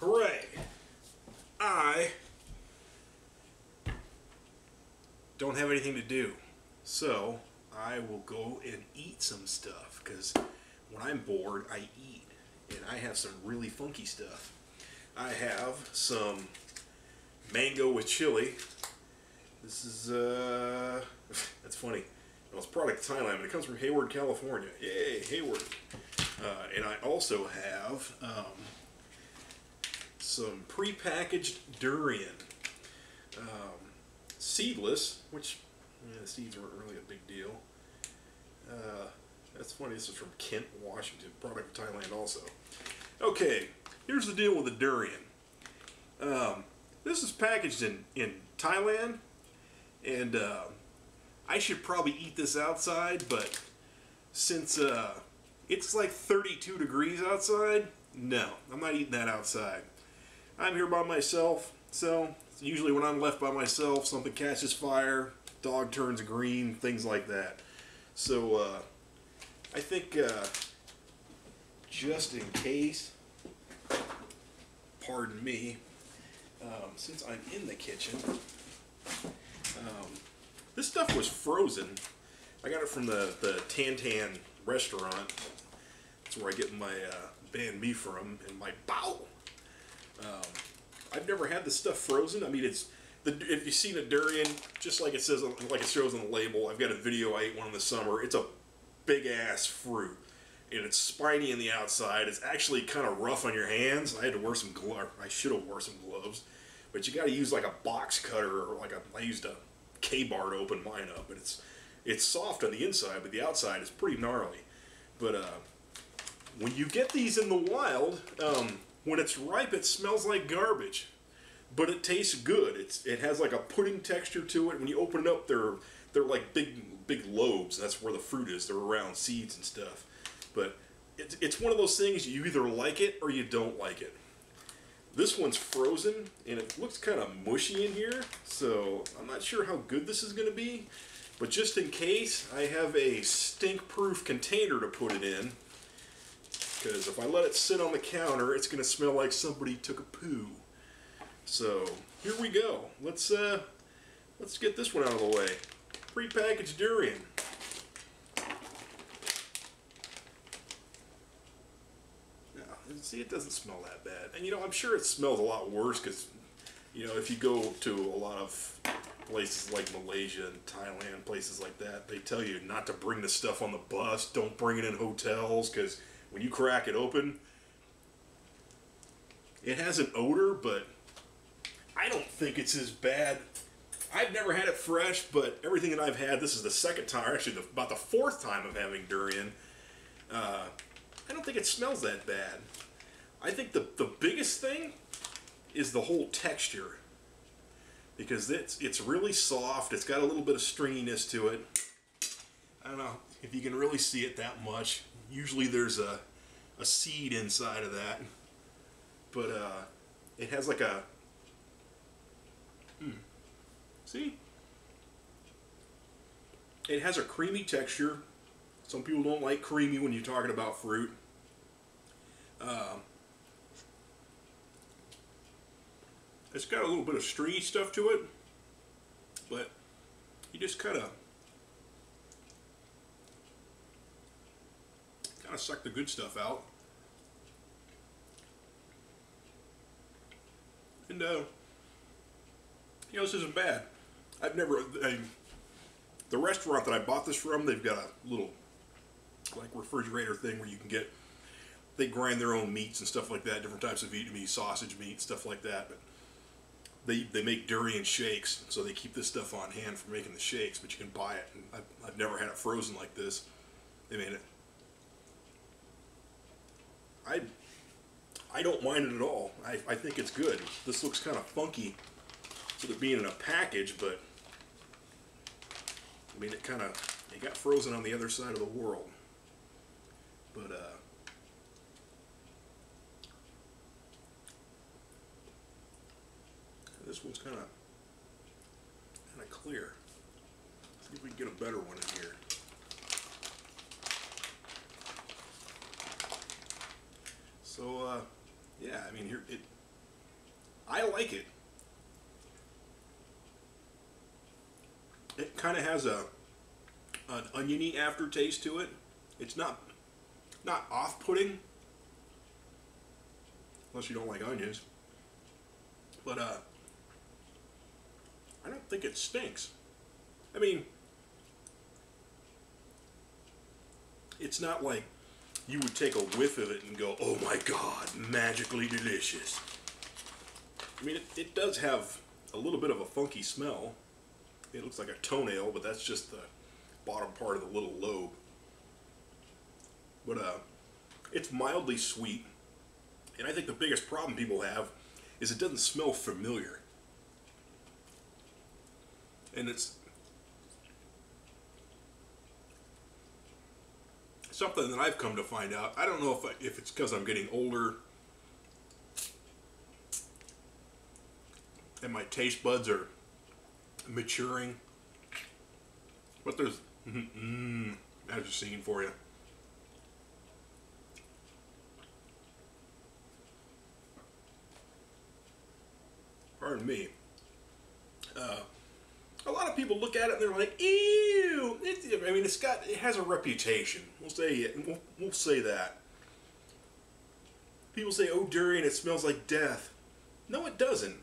Hooray! I don't have anything to do, so I will go and eat some stuff, because when I'm bored I eat, and I have some really funky stuff. I have some mango with chili. This is that's funny. Well, it's a product of Thailand, but it comes from Hayward, California. Yay, Hayward! And I also have some pre-packaged durian, seedless, which the seeds weren't really a big deal. That's funny. This is from Kent, Washington, product of Thailand also. Okay, here's the deal with the durian. This is packaged in Thailand, and I should probably eat this outside, but since it's like 32 degrees outside, no, I'm not eating that outside. I'm here by myself, so usually when I'm left by myself, something catches fire, dog turns green, things like that. So I think just in case, pardon me, since I'm in the kitchen, this stuff was frozen. I got it from the Tan restaurant. That's where I get my banh mi from, and my bao. I've never had this stuff frozen. I mean, if you've seen a durian, just like it says, like it shows on the label, I've got a video. I ate one in the summer. It's a big ass fruit, and it's spiny on the outside. It's actually kind of rough on your hands. I had to wear some gloves. I should have worn some gloves, but you got to use like a box cutter, or like I used a K-bar to open mine up, and it's soft on the inside, but the outside is pretty gnarly. But when you get these in the wild, when it's ripe, it smells like garbage, but it tastes good. It has like a pudding texture to it. When you open it up, they're like big lobes. That's where the fruit is. They're around seeds and stuff. But it's one of those things, you either like it or you don't like it. This one's frozen, and it looks kind of mushy in here, so I'm not sure how good this is going to be. But just in case, I have a stink-proof container to put it in, because if I let it sit on the counter, it's going to smell like somebody took a poo. So here we go. Let's get this one out of the way. Pre-packaged durian. See, it doesn't smell that bad. And I'm sure it smells a lot worse, because if you go to a lot of places like Malaysia and Thailand, places like that, they tell you not to bring this stuff on the bus, don't bring it in hotels, because when you crack it open, it has an odor, but I don't think it's as bad. I've never had it fresh, but everything that I've had, this is the second time, or actually about the fourth time of having durian, I don't think it smells that bad. I think the biggest thing is the whole texture, because it's really soft. It's got a little bit of stringiness to it. I don't know if you can really see it that much. Usually there's a seed inside of that, but it has like a see? It has a creamy texture. Some people don't like creamy when you're talking about fruit. It's got a little bit of stringy stuff to it, but you just kind of suck the good stuff out. And this isn't bad. I've never, the restaurant that I bought this from, they've got a little like refrigerator thing where you can get, they grind their own meats and stuff like that, different types of Vietnamese sausage meat, stuff like that. But they make durian shakes, so they keep this stuff on hand for making the shakes, but you can buy it. And I've never had it frozen like this. I mean, I don't mind it at all. I think it's good. This looks kind of funky with it being in a package, but I mean, it got frozen on the other side of the world. But this one's kind of clear. See if we can get a better one in here. So yeah, I mean, here I like it. It kind of has an oniony aftertaste to it. It's not off-putting, unless you don't like onions. But I don't think it stinks. I mean, it's not like you would take a whiff of it and go, oh my god, magically delicious. I mean, it does have a little bit of a funky smell. It looks like a toenail, but that's just the bottom part of the little lobe. But it's mildly sweet. And I think the biggest problem people have is it doesn't smell familiar. And it's something that I've come to find out. I don't know if it's because I'm getting older and my taste buds are maturing, but there's that's a scene for you. Pardon me. A lot of people look at it and they're like, ew. I mean, it has a reputation. We'll say it. We'll say that. People say, oh, durian, it smells like death. No, it doesn't.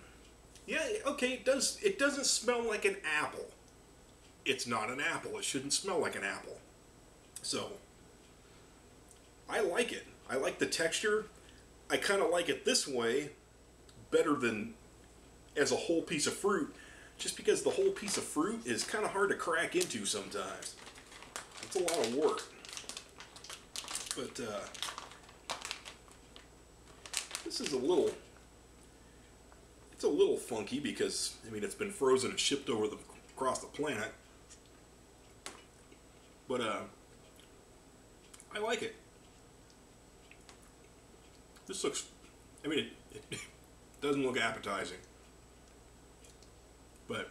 Yeah, okay, it does. It doesn't smell like an apple. It's not an apple. It shouldn't smell like an apple. So, I like it. I like the texture. I kind of like it this way better than as a whole piece of fruit, just because the whole piece of fruit is kind of hard to crack into sometimes. It's a lot of work. But this is it's a little funky because, I mean, it's been frozen and shipped across the planet. But I like it. This looks, I mean, it doesn't look appetizing. But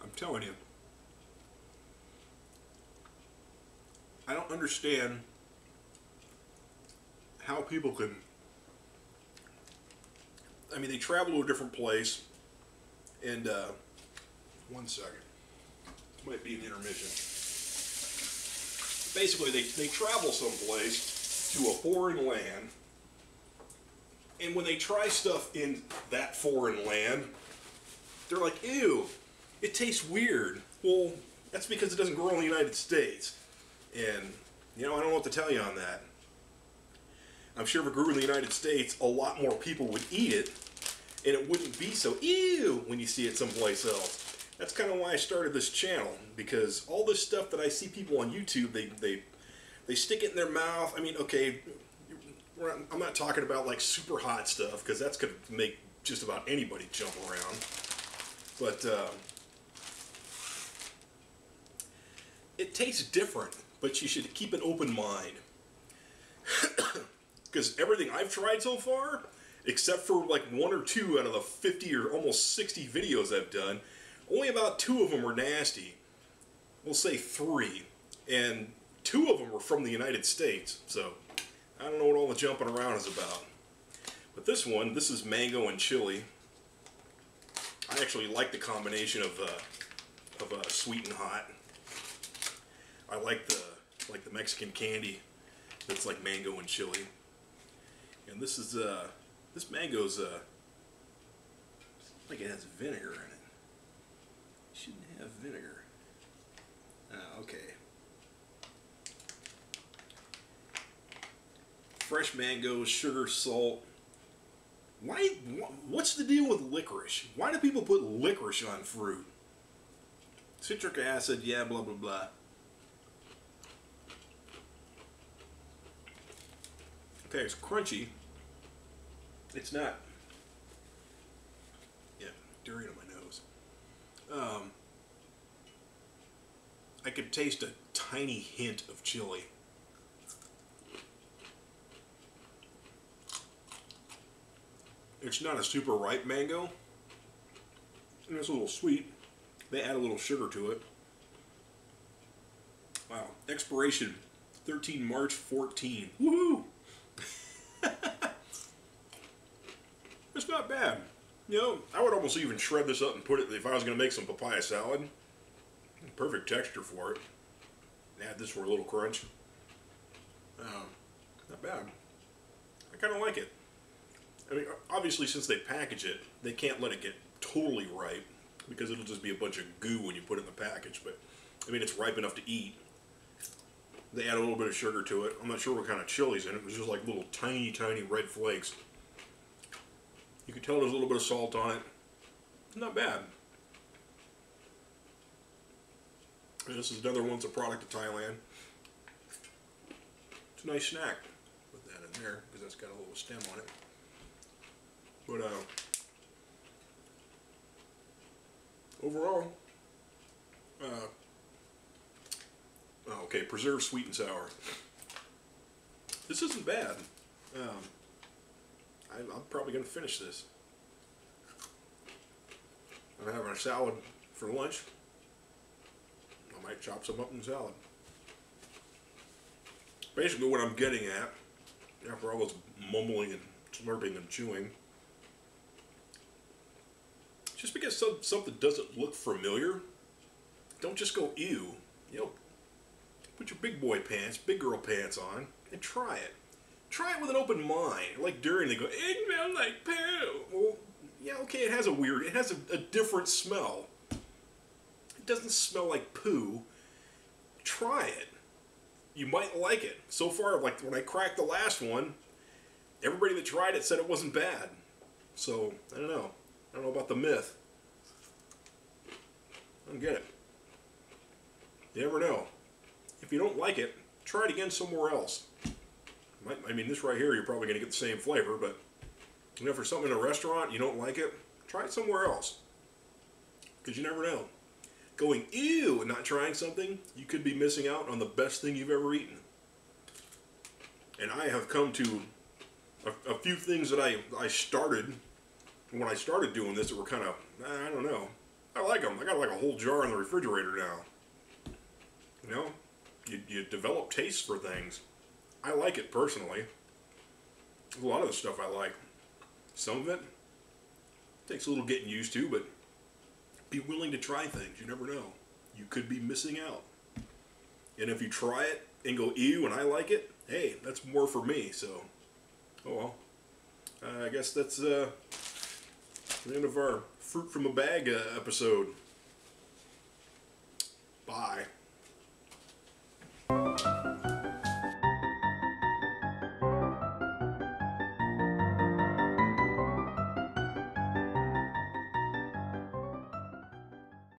I'm telling you, I don't understand how people can, I mean, they travel to a different place, and, one second, this might be an intermission. Basically, they travel someplace to a foreign land, and when they try stuff in that foreign land, they're like, ew, it tastes weird. Well, that's because it doesn't grow in the United States. And, you know, I don't know what to tell you on that. I'm sure if it grew in the United States, a lot more people would eat it, and it wouldn't be so ew when you see it someplace else. That's kind of why I started this channel, because all this stuff that I see people on YouTube, they stick it in their mouth. I mean, okay, I'm not talking about like super hot stuff, because that's going to make just about anybody jump around. But it tastes different, but you should keep an open mind. Because everything I've tried so far, except for like 1 or 2 out of the 50 or almost 60 videos I've done, only about 2 of them were nasty. We'll say 3. And 2 of them were from the United States, so I don't know what all the jumping around is about. But this one, this is mango and chili. I actually like the combination of sweet and hot. I like the Mexican candy that's like mango and chili. And this is this mango's like it has vinegar in it. It shouldn't have vinegar. Okay. Fresh mangoes, sugar, salt. What's the deal with licorice? Why do people put licorice on fruit? Citric acid, yeah, blah, blah, blah. Okay, it's crunchy. It's not. Yeah, durian on my nose. I could taste a tiny hint of chili. It's not a super ripe mango. And it's a little sweet. They add a little sugar to it. Wow. Expiration 13 March 14. Woohoo! It's not bad. You know, I would almost even shred this up and put it, if I was going to make some papaya salad. Perfect texture for it. Add this for a little crunch. Not bad. I kind of like it. I mean, obviously since they package it, they can't let it get totally ripe because it'll just be a bunch of goo when you put it in the package. But, I mean, it's ripe enough to eat. They add a little bit of sugar to it. I'm not sure what kind of chili's in it. It was just like little tiny, tiny red flakes. You can tell there's a little bit of salt on it. Not bad. And this is another one that's a product of Thailand. It's a nice snack. Put that in there because that's got a little stem on it. But overall, okay, preserved sweet and sour. This isn't bad. I'm probably going to finish this. I'm having a salad for lunch. I might chop some up in salad. Basically what I'm getting at, after all this mumbling and slurping and chewing, just because something doesn't look familiar, don't just go ew. You know, put your big boy pants, big girl pants on, and try it. Try it with an open mind. Like durian, they go, it smells like poo. Well, yeah, okay, it has a different smell. It doesn't smell like poo. Try it. You might like it. So far, like when I cracked the last one, everybody that tried it said it wasn't bad. So, I don't know. I don't know about the myth. I don't get it. You never know. If you don't like it, try it again somewhere else. I mean, this right here, you're probably going to get the same flavor, but you know, for something in a restaurant, you don't like it, try it somewhere else. Because you never know. Going ew and not trying something, you could be missing out on the best thing you've ever eaten. And I have come to a few things that I started when I started doing this that were kind of, I don't know. I like them. I got like a whole jar in the refrigerator now. You know, you develop tastes for things. I like it personally. A lot of the stuff I like. Some of it takes a little getting used to, but be willing to try things. You never know. You could be missing out. And if you try it and go ew and I like it, hey, that's more for me. So, oh well. I guess that's the end of our fruit from a bag episode. Bye.